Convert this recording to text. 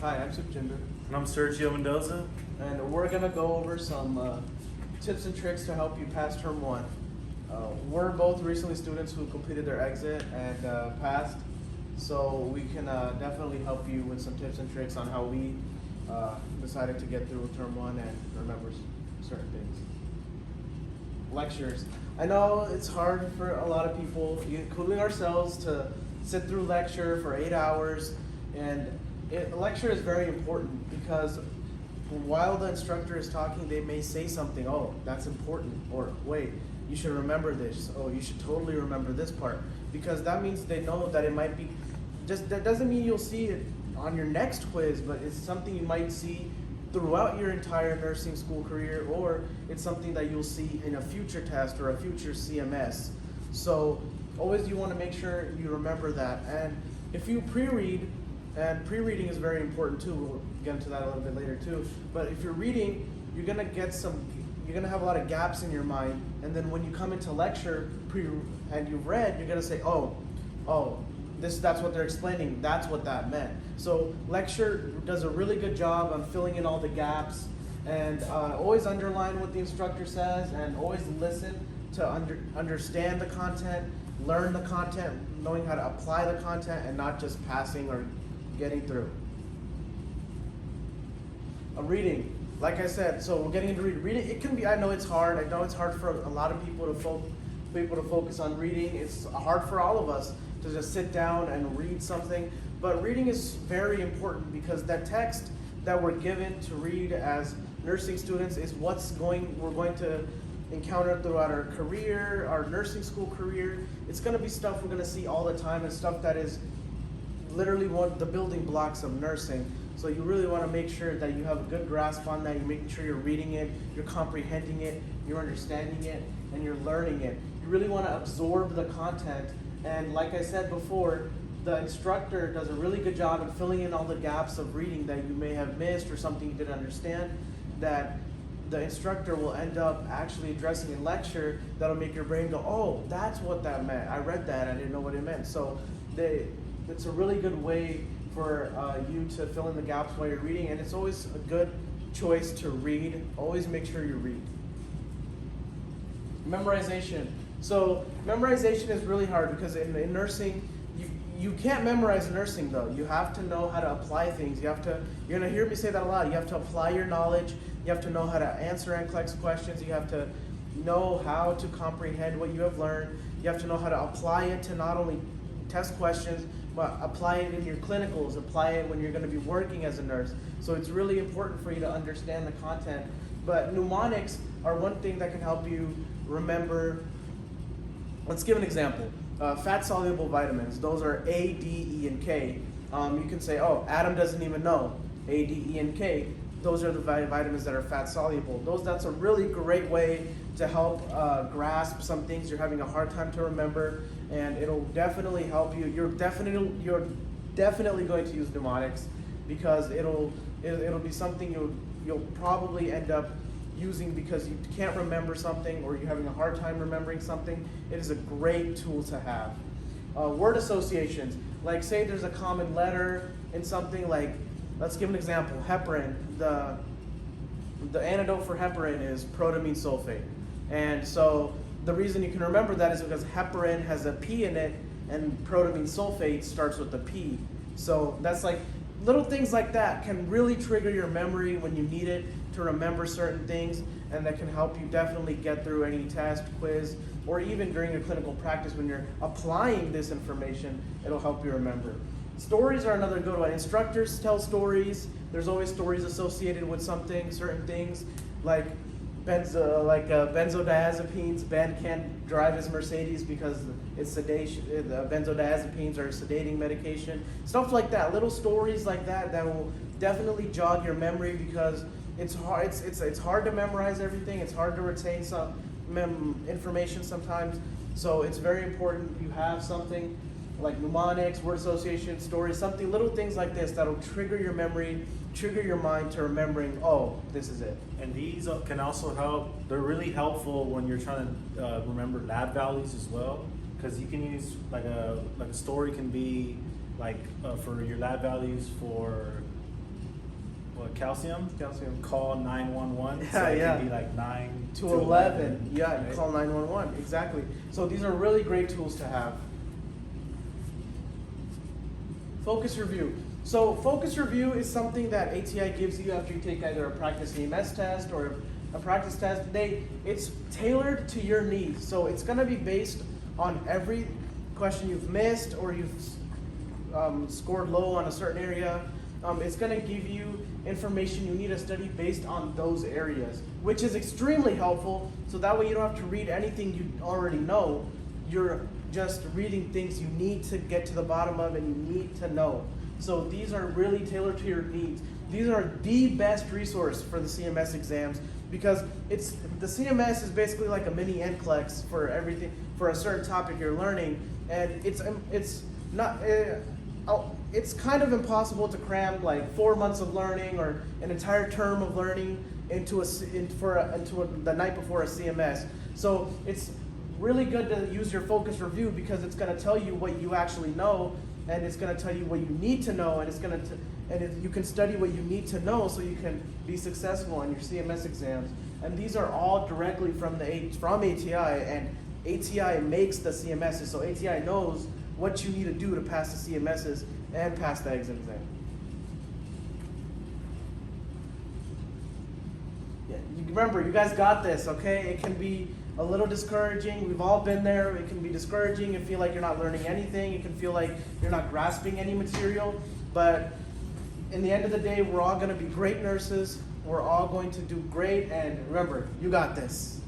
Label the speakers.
Speaker 1: Hi, I'm Sukhjinder,
Speaker 2: And I'm Sergio Mendoza.
Speaker 1: and we're gonna go over some tips and tricks to help you pass term one. We're both recently students who completed their exit and passed, so we can definitely help you with some tips and tricks on how we decided to get through term one and remember certain things. Lectures. I know it's hard for a lot of people, including ourselves, to sit through lecture for 8 hours, and lecture is very important because while the instructor is talking, they may say something, oh, that's important, or wait, you should remember this, oh, you should totally remember this part, because that means they know that it might be, just that doesn't mean you'll see it on your next quiz, but it's something you might see throughout your entire nursing school career, or it's something that you'll see in a future test or a future CMS. So always you want to make sure you remember that. And if you pre-read, and pre-reading is very important too, we'll get into that a little bit later too, but if you're reading, you're gonna have a lot of gaps in your mind, and then when you come into lecture and you've read, you're gonna say, oh, that's what they're explaining, that's what that meant. So lecture does a really good job on filling in all the gaps, and always underline what the instructor says, and always listen to understand the content, learn the content, knowing how to apply the content, and not just passing or getting through. Reading, like I said, so we're getting into reading. It can be, I know it's hard for a lot of people to focus on reading. It's hard for all of us to just sit down and read something, but reading is very important because that text that we're given to read as nursing students is we're going to encounter throughout our career, our nursing school career. It's going to be stuff we're going to see all the time, and stuff that is literally one of the building blocks of nursing. So you really want to make sure that you have a good grasp on that. You're making sure you're reading it, you're comprehending it, you're understanding it, and you're learning it. You really want to absorb the content. And like I said before, the instructor does a really good job in filling in all the gaps of reading that you may have missed or something you didn't understand, that the instructor will end up actually addressing in lecture that'll make your brain go, oh, that's what that meant. I read that, I didn't know what it meant. So it's a really good way for you to fill in the gaps while you're reading, and it's always a good choice to read. Always make sure you read. Memorization. So memorization is really hard because in nursing, you can't memorize nursing though. You have to know how to apply things. You're gonna hear me say that a lot. You have to apply your knowledge. You have to know how to answer NCLEX questions. You have to know how to comprehend what you have learned. You have to know how to apply it to not only test questions, but apply it in your clinicals, apply it when you're going to be working as a nurse. So it's really important for you to understand the content. But mnemonics are one thing that can help you remember. Let's give an example. Fat-soluble vitamins, those are A, D, E, and K. You can say, oh, Adam doesn't even know. A, D, E, and K. Those are the vitamins that are fat-soluble. That's a really great way to help grasp some things you're having a hard time to remember, and it'll definitely help you. You're definitely going to use mnemonics because it'll be something you'll probably end up using because you can't remember something or you're having a hard time remembering something. It is a great tool to have. Word associations, like say there's a common letter in something, like let's give an example. Heparin, the antidote for heparin is protamine sulfate. And so the reason you can remember that is because heparin has a P in it and protamine sulfate starts with a P. So that's like, little things like that can really trigger your memory when you need it to remember certain things, and that can help you definitely get through any test, quiz, or even during your clinical practice when you're applying this information, it'll help you remember. Stories are another good one. Instructors tell stories. There's always stories associated with something, certain things, like benzodiazepines. Ben can't drive his Mercedes because it's sedation. The benzodiazepines are a sedating medication. Stuff like that. Little stories like that will definitely jog your memory because it's hard. It's hard to memorize everything. It's hard to retain some information sometimes. So it's very important you have something like mnemonics, word association, stories, little things like this that'll trigger your memory, trigger your mind to remembering, oh, this is it.
Speaker 2: And these can also help. They're really helpful when you're trying to remember lab values as well, because you can use like a story can be like for your lab values for calcium,
Speaker 1: Calcium.
Speaker 2: call 911.
Speaker 1: Yeah,
Speaker 2: so it
Speaker 1: yeah.
Speaker 2: can be like 9
Speaker 1: to 11. Yeah, you
Speaker 2: right?
Speaker 1: call 911. Exactly. So these are really great tools to have. Focus review. So focus review is something that ATI gives you after you take either a practice EMS test or a practice test. It's tailored to your needs. So it's going to be based on every question you've missed or you've scored low on a certain area. It's going to give you information you need to study based on those areas, which is extremely helpful. So that way you don't have to read anything you already know. You're just reading things you need to get to the bottom of and you need to know. So these are really tailored to your needs. These are the best resource for the CMS exams because the CMS is basically like a mini NCLEX for everything, for a certain topic you're learning, and it's kind of impossible to cram like 4 months of learning or an entire term of learning into the night before a CMS. So it's really good to use your focus review because it's going to tell you what you actually know, and it's going to tell you what you need to know, and you can study what you need to know so you can be successful on your CMS exams. And these are all directly from ATI, and ATI makes the CMSs, so ATI knows what you need to do to pass the CMSs and pass the exam. Yeah, remember, you guys got this, okay? It can be a little discouraging. We've all been there. It can be discouraging and feel like you're not learning anything. It can feel like you're not grasping any material. But in the end of the day, we're all going to be great nurses. We're all going to do great. And remember, you got this.